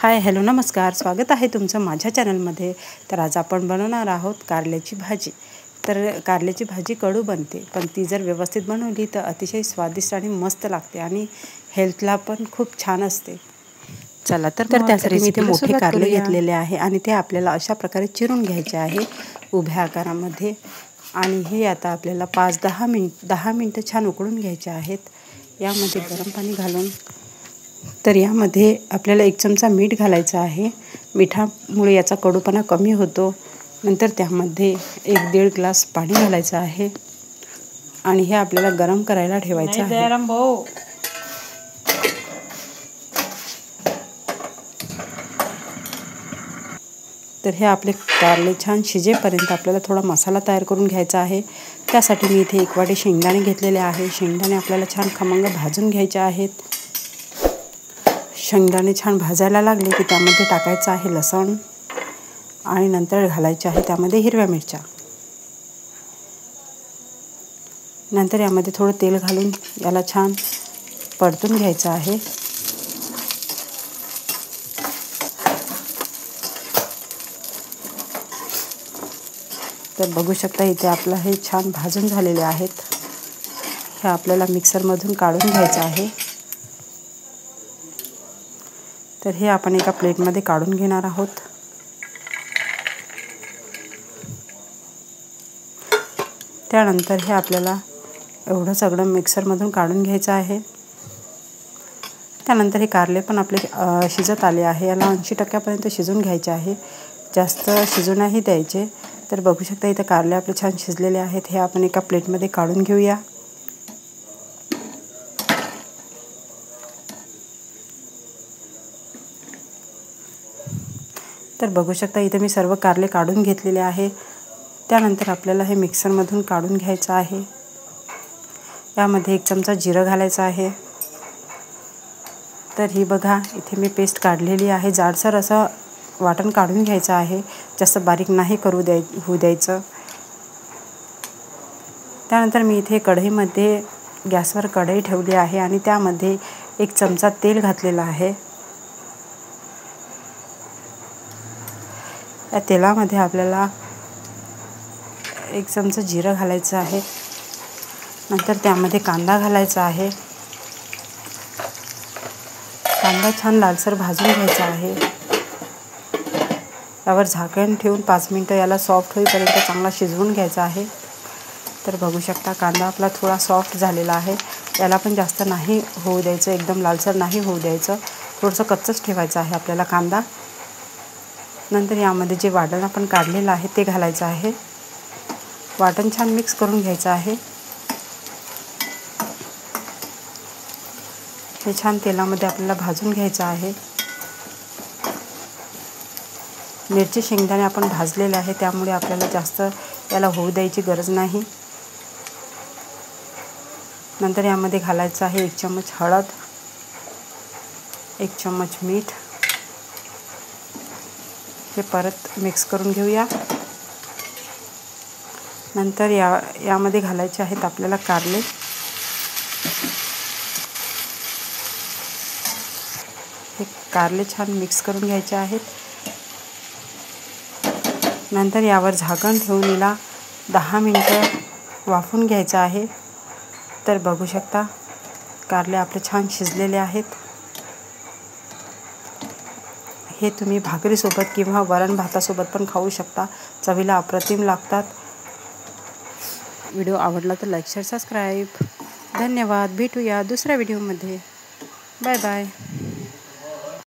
Hi hello नमस्कार, स्वागत आहे तुमचं माझ्या चॅनलमध्ये। तर आज आपण बनवणार आहोत कारल्याची भाजी। तर कारल्याची भाजी कडू बनते, पण ती जर व्यवस्थित बनवली तर अतिशय स्वादिष्ट आणि मस्त लागते आणि हेल्थला पण खूप छान असते। चला तर त्यासाठी मी इथे मोठे कारले घेतलेले आहे आणि ते आपल्याला अशा प्रकारे चिरून घ्यायचे आहे उभ्या आकारामध्ये। आणि हे आता आपल्याला 10 मिनिटं छान उकळून घ्यायचे आहेत। यामध्ये गरम पाणी घालून तर यामध्ये आपल्याला 1 चमचा मीठ घालायचं आहे। मिठामुळे याचा कडूपणा कमी होतो। नंतर त्यामध्ये 1-1.5 ग्लास पाणी घालायचं आहे आणि हे आपल्याला गरम करायला ठेवायचं आहे। तर हे आपले कारले छान शिजेपर्यंत आपल्याला थोडा मसाला तयार करून घ्यायचा आहे। त्यासाठी मी इथे 1 वाटी शेंगदाणे घेतलेले आहे। शेंगदाणे आपल्याला छान खमंग भाजून घ्यायचे आहेत। शेंगदाणे छान भाजायला लागले की त्यामध्ये टाकायचं आहे लसूण आणि नंतर घालायचे आहे त्यामध्ये हिरव्या मिरच्या। नंतर यामध्ये थोडं तेल घालून याला छान परतून घ्यायचं आहे। तर बघू शकता इथे आपलं हे छान भाजून झालेले आहेत। हे आपल्याला मिक्सरमधून काढून घ्यायचं आहे। तर हे आपण एका प्लेटमध्ये काढून घेणार आहोत। त्यानंतर हे आपल्याला एवढं सगळं मिक्सरमधून काढून घ्यायचं आहे। त्यानंतर हे कारले पण आपले शिजत आले आहे। याला 80% शिजून घ्यायचे आहे, जास्त शिजू नाही द्यायचे। तर बघू शकता इथे कारले आपले छान शिजलेले आहेत। हे आपण एका प्लेटमध्ये काढून घेऊया। तर बघू शकता इथे मी सर्व कारले काढून घेतलेले आहे। त्यानंतर आपल्याला हे मिक्सरमधून काढून घ्यायचं आहे। यामध्ये 1 चमचा जिरं घालायचं आहे। तर ही बघा इथे मी पेस्ट काढलेली आहे। जाडसर असं वाटण काढून घ्यायचं आहे, जास्त बारीक नाही होऊ द्यायचं। त्यानंतर मी इथे कढईमध्ये गॅसवर कढई ठेवली आहे आणि त्यामध्ये 1 चमचा तेल घातलेलं आहे। या तेलामध्ये आपल्याला 1 चमचा जिरं घालायचं आहे। नंतर त्यामध्ये कांदा घालायचा आहे। कांदा छान लालसर भाजून घ्यायचा आहे। यावर झाकण ठेवून 5 मिनिटं याला सॉफ्ट होईपर्यंत चांगला शिजवून घ्यायचा आहे। तर बघू शकता कांदा आपला थोडा सॉफ्ट झालेला आहे। याला पण जास्त नाही होऊ द्यायचं, एकदम लालसर नाही होऊ द्यायचं, थोडंसं कच्चंच ठेवायचं आहे आपल्याला कांदा। नंतर यामध्ये जे वाटण आपण काढलेलं आहे ते घालायचं आहे। वाटण छान मिक्स करून घ्यायचं आहे। हे छान तेलामध्ये आपल्याला भाजून घ्यायचं आहे। मिरची शेंगदाणे आपण भाजलेले आहे, त्यामुळे आपल्याला जास्त याला होऊ द्यायची गरज नाही। नंतर यामध्ये घालायचं आहे 1 चम्मच हळद, 1 चम्मच मीठ। हे परत मिक्स करून घेऊया। नंतर यामध्ये घालायचे आहेत आपल्याला कारले। हे कारले छान मिक्स करून घ्यायचे आहेत। नंतर यावर झाकण ठेवून याला 10 मिनिटं वाफवून घ्यायचं आहे। तर बघू शकता कारले आपले छान शिजलेले आहेत। हे तुम्ही भाकरीसोबत किंवा वरण भातासोबत पण खाऊ शकता, चवीला अप्रतिम लागतात। व्हिडिओ आवडला तर लाईक शेअर सबस्क्राईब। धन्यवाद, भेटूया दुसऱ्या व्हिडिओमध्ये। Bye bye.